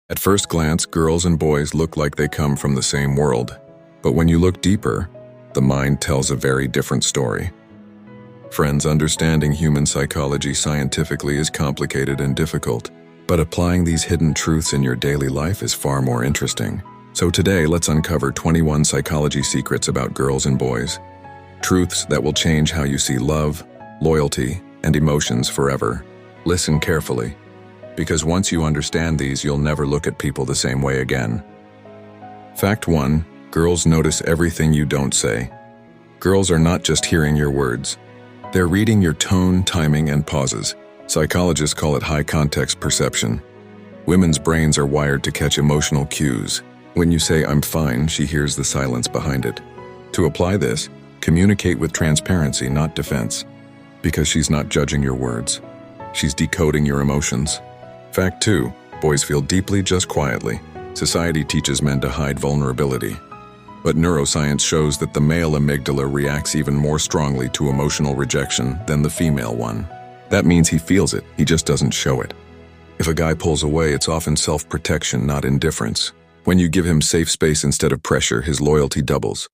At first glance, girls and boys look like they come from the same world. But when you look deeper, the mind tells a very different story. Friends, understanding human psychology scientifically is complicated and difficult, but applying these hidden truths in your daily life is far more interesting. So today, let's uncover 21 psychology secrets about girls and boys. Truths that will change how you see love, loyalty, and emotions forever. Listen carefully, because once you understand these, you'll never look at people the same way again. Fact 1. Girls notice everything you don't say. Girls are not just hearing your words. They're reading your tone, timing, and pauses. Psychologists call it high-context perception. Women's brains are wired to catch emotional cues. When you say, "I'm fine," she hears the silence behind it. To apply this, communicate with transparency, not defense. Because she's not judging your words. She's decoding your emotions. Fact 2. Boys feel deeply just quietly. Society teaches men to hide vulnerability. But neuroscience shows that the male amygdala reacts even more strongly to emotional rejection than the female one. That means he feels it, he just doesn't show it. If a guy pulls away, it's often self-protection, not indifference. When you give him safe space instead of pressure, his loyalty doubles.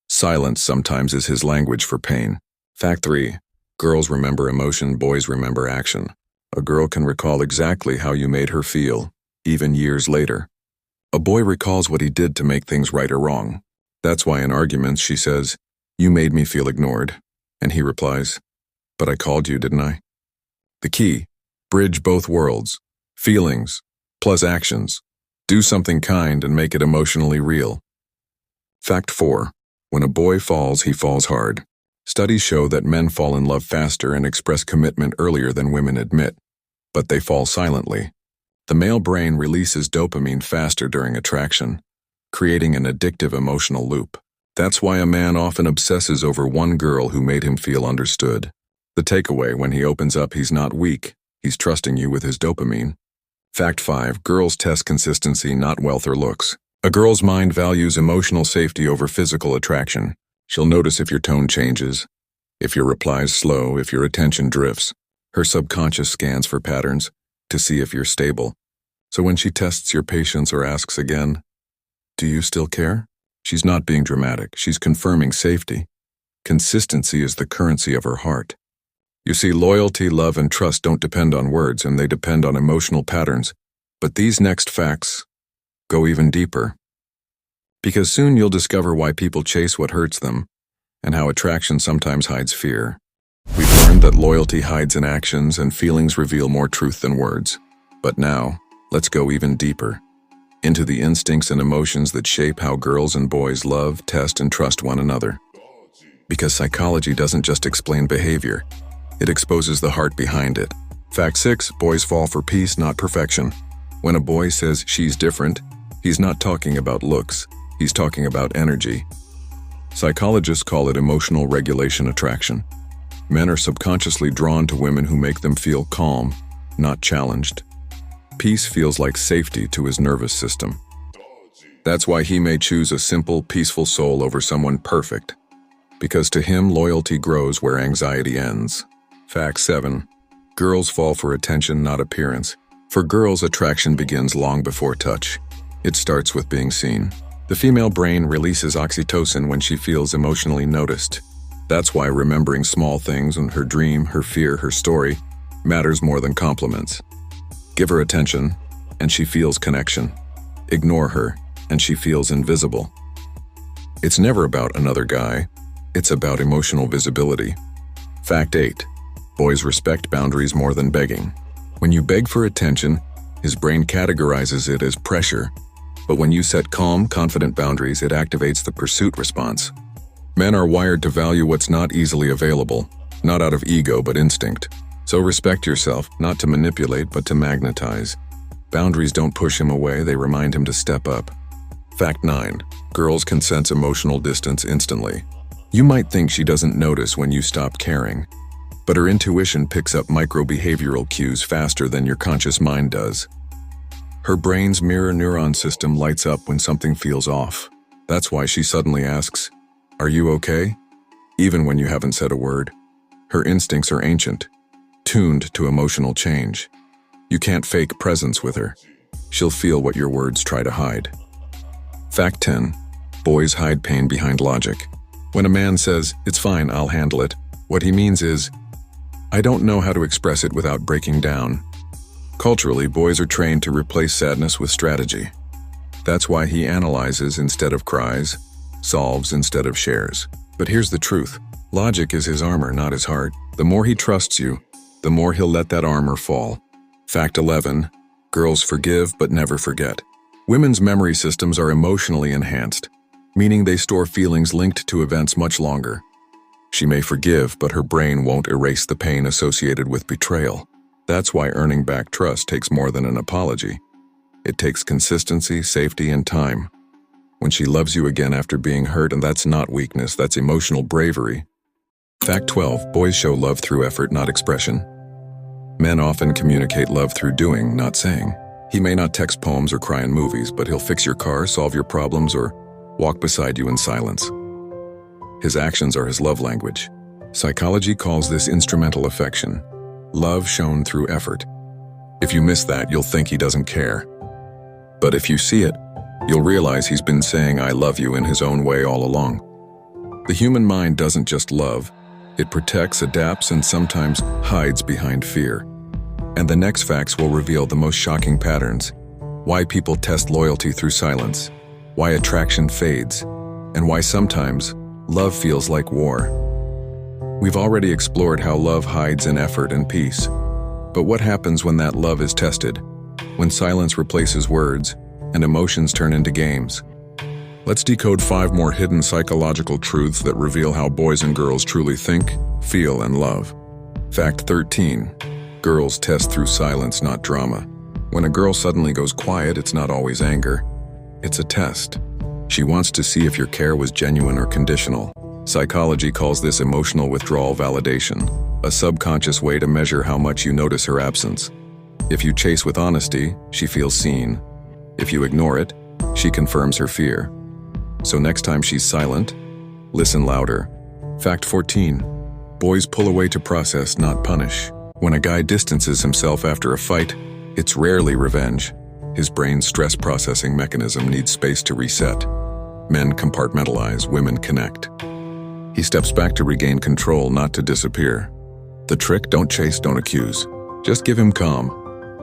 Silence sometimes is his language for pain. Fact 3. Girls remember emotion, boys remember action. A girl can recall exactly how you made her feel, even years later. A boy recalls what he did to make things right or wrong. That's why in arguments she says, "You made me feel ignored." And he replies, "But I called you, didn't I?" The key: bridge both worlds. Feelings plus actions. Do something kind and make it emotionally real. Fact 4. When a boy falls, he falls hard. Studies show that men fall in love faster and express commitment earlier than women admit, but they fall silently. The male brain releases dopamine faster during attraction, creating an addictive emotional loop. That's why a man often obsesses over one girl who made him feel understood. The takeaway: when he opens up, he's not weak, he's trusting you with his dopamine. Fact 5. Girls test consistency, not wealth or looks. A girl's mind values emotional safety over physical attraction. She'll notice if your tone changes, if your replies slow, if your attention drifts. Her subconscious scans for patterns to see if you're stable. So when she tests your patience or asks again, "Do you still care?" she's not being dramatic, she's confirming safety. Consistency is the currency of her heart. You see, loyalty, love, and trust don't depend on words, and they depend on emotional patterns. But these next facts go even deeper. Because soon you'll discover why people chase what hurts them, and how attraction sometimes hides fear. We've learned that loyalty hides in actions and feelings reveal more truth than words. But now, let's go even deeper, into the instincts and emotions that shape how girls and boys love, test, and trust one another. Because psychology doesn't just explain behavior, it exposes the heart behind it. Fact 6. Boys fall for peace, not perfection. When a boy says she's different, he's not talking about looks, he's talking about energy. Psychologists call it emotional regulation attraction. Men are subconsciously drawn to women who make them feel calm, not challenged. Peace feels like safety to his nervous system. That's why he may choose a simple, peaceful soul over someone perfect. Because to him, loyalty grows where anxiety ends. Fact 7. Girls fall for attention, not appearance. For girls, attraction begins long before touch. It starts with being seen. The female brain releases oxytocin when she feels emotionally noticed. That's why remembering small things and her dream, her fear, her story matters more than compliments. Give her attention, and she feels connection. Ignore her, and she feels invisible. It's never about another guy. It's about emotional visibility. Fact 8. Boys respect boundaries more than begging. When you beg for attention, his brain categorizes it as pressure. But when you set calm, confident boundaries, it activates the pursuit response. Men are wired to value what's not easily available, not out of ego but instinct. So respect yourself, not to manipulate but to magnetize. Boundaries don't push him away, they remind him to step up. Fact 9. Girls can sense emotional distance instantly. You might think she doesn't notice when you stop caring, but her intuition picks up micro-behavioral cues faster than your conscious mind does. Her brain's mirror neuron system lights up when something feels off. That's why she suddenly asks, "Are you okay?" Even when you haven't said a word. Her instincts are ancient, tuned to emotional change. You can't fake presence with her. she'll feel what your words try to hide. Fact 10. Boys hide pain behind logic. When a man says, "It's fine, I'll handle it," what he means is, "I don't know how to express it without breaking down." Culturally, boys are trained to replace sadness with strategy. That's why he analyzes instead of cries, solves instead of shares. But here's the truth. Logic is his armor, not his heart. The more he trusts you, the more he'll let that armor fall. Fact 11. Girls forgive but never forget. Women's memory systems are emotionally enhanced, meaning they store feelings linked to events much longer. She may forgive, but her brain won't erase the pain associated with betrayal. That's why earning back trust takes more than an apology. It takes consistency, safety, and time. When she loves you again after being hurt, and that's not weakness, that's emotional bravery. Fact 12. Boys show love through effort, not expression. Men often communicate love through doing, not saying. He may not text poems or cry in movies, but he'll fix your car, solve your problems, or walk beside you in silence. His actions are his love language. Psychology calls this instrumental affection. Love shown through effort. If you miss that, you'll think he doesn't care. But if you see it, you'll realize he's been saying "I love you" in his own way all along. The human mind doesn't just love. It protects, adapts, and sometimes hides behind fear. And the next facts will reveal the most shocking patterns. Why people test loyalty through silence. Why attraction fades. And why sometimes love feels like war. We've already explored how love hides in effort and peace. But what happens when that love is tested? When silence replaces words and emotions turn into games? Let's decode 5 more hidden psychological truths that reveal how boys and girls truly think, feel, and love. Fact 13. Girls test through silence, not drama. When a girl suddenly goes quiet, it's not always anger. It's a test. She wants to see if your care was genuine or conditional. Psychology calls this emotional withdrawal validation, a subconscious way to measure how much you notice her absence. If you chase with honesty, she feels seen. If you ignore it, she confirms her fear. So next time she's silent, listen louder. Fact 14. Boys pull away to process, not punish. When a guy distances himself after a fight, it's rarely revenge. His brain's stress processing mechanism needs space to reset. Men compartmentalize, women connect. He steps back to regain control, not to disappear. The trick: don't chase, don't accuse. Just give him calm.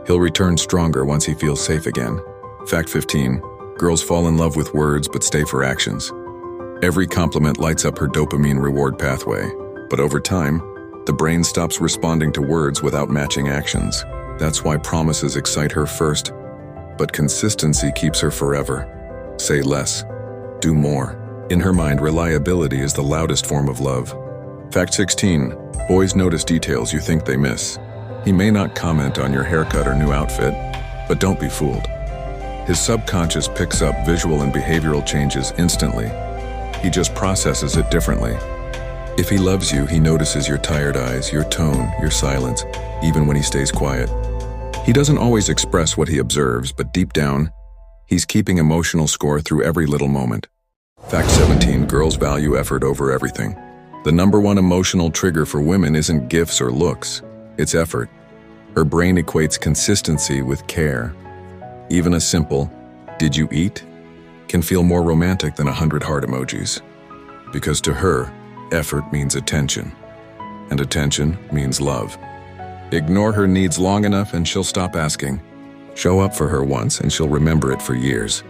He'll return stronger once he feels safe again. Fact 15. Girls fall in love with words but stay for actions. Every compliment lights up her dopamine reward pathway, but over time, the brain stops responding to words without matching actions. That's why promises excite her first, but consistency keeps her forever. Say less, do more. In her mind, reliability is the loudest form of love. Fact 16. Boys notice details you think they miss. He may not comment on your haircut or new outfit, but don't be fooled. His subconscious picks up visual and behavioral changes instantly. He just processes it differently. If he loves you, he notices your tired eyes, your tone, your silence, even when he stays quiet. He doesn't always express what he observes, but deep down, he's keeping emotional score through every little moment. Fact 17. Girls value effort over everything. The #1 emotional trigger for women isn't gifts or looks, it's effort. Her brain equates consistency with care. Even a simple, "Did you eat?" can feel more romantic than 100 heart emojis. Because to her, effort means attention, and attention means love. Ignore her needs long enough and she'll stop asking. Show up for her once and she'll remember it for years.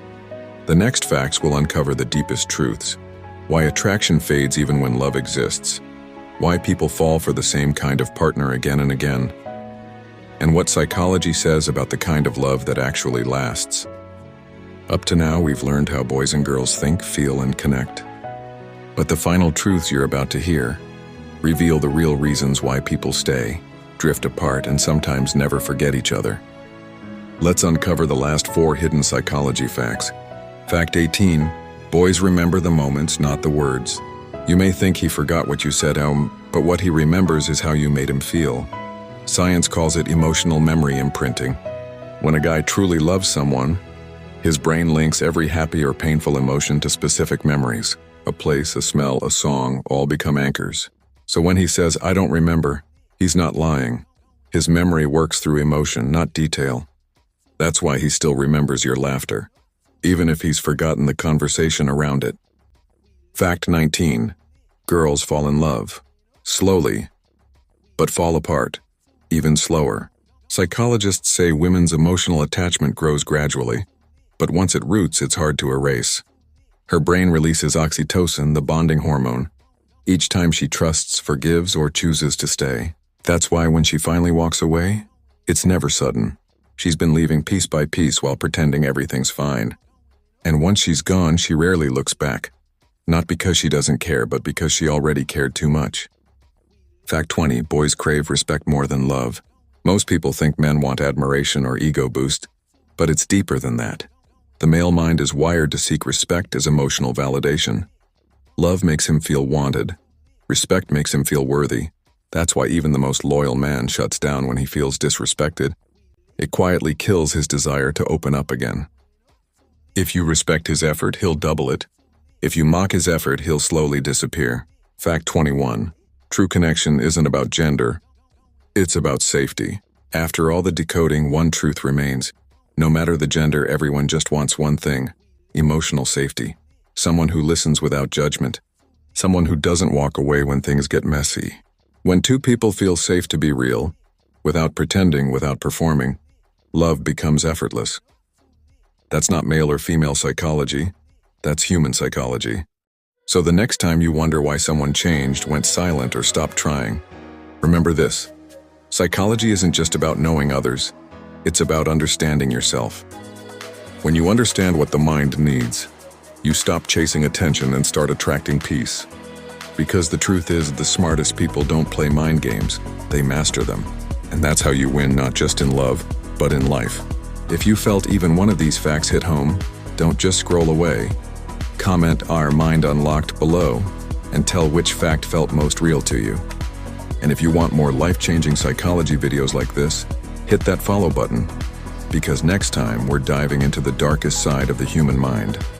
The next facts will uncover the deepest truths. Why attraction fades even when love exists. Why people fall for the same kind of partner again and again. And what psychology says about the kind of love that actually lasts. Up to now, we've learned how boys and girls think, feel, and connect. But the final truths you're about to hear reveal the real reasons why people stay, drift apart, and sometimes never forget each other. Let's uncover the last 4 hidden psychology facts. Fact 18. Boys remember the moments, not the words. You may think he forgot what you said, but what he remembers is how you made him feel. Science calls it emotional memory imprinting. When a guy truly loves someone, his brain links every happy or painful emotion to specific memories. A place, a smell, a song, all become anchors. So when he says, "I don't remember," he's not lying. His memory works through emotion, not detail. That's why he still remembers your laughter, even if he's forgotten the conversation around it. Fact 19. Girls fall in love. Slowly, but fall apart, even slower. Psychologists say women's emotional attachment grows gradually, but once it roots, it's hard to erase. Her brain releases oxytocin, the bonding hormone, each time she trusts, forgives, or chooses to stay. That's why when she finally walks away, it's never sudden. She's been leaving piece by piece while pretending everything's fine. And once she's gone, she rarely looks back. Not because she doesn't care, but because she already cared too much. Fact 20. Boys crave respect more than love. Most people think men want admiration or ego boost, but it's deeper than that. The male mind is wired to seek respect as emotional validation. Love makes him feel wanted. Respect makes him feel worthy. That's why even the most loyal man shuts down when he feels disrespected. It quietly kills his desire to open up again. If you respect his effort, he'll double it. If you mock his effort, he'll slowly disappear. Fact 21. True connection isn't about gender. It's about safety. After all the decoding, one truth remains. No matter the gender, everyone just wants one thing: emotional safety. Someone who listens without judgment. Someone who doesn't walk away when things get messy. When two people feel safe to be real, without pretending, without performing, love becomes effortless. That's not male or female psychology. That's human psychology. So the next time you wonder why someone changed, went silent, or stopped trying, remember this. Psychology isn't just about knowing others. It's about understanding yourself. When you understand what the mind needs, you stop chasing attention and start attracting peace. Because the truth is, the smartest people don't play mind games, they master them. And that's how you win, not just in love, but in life. If you felt even one of these facts hit home, don't just scroll away. Comment "Our Mind Unlocked" below and tell which fact felt most real to you. And if you want more life-changing psychology videos like this, hit that follow button, because next time we're diving into the darkest side of the human mind.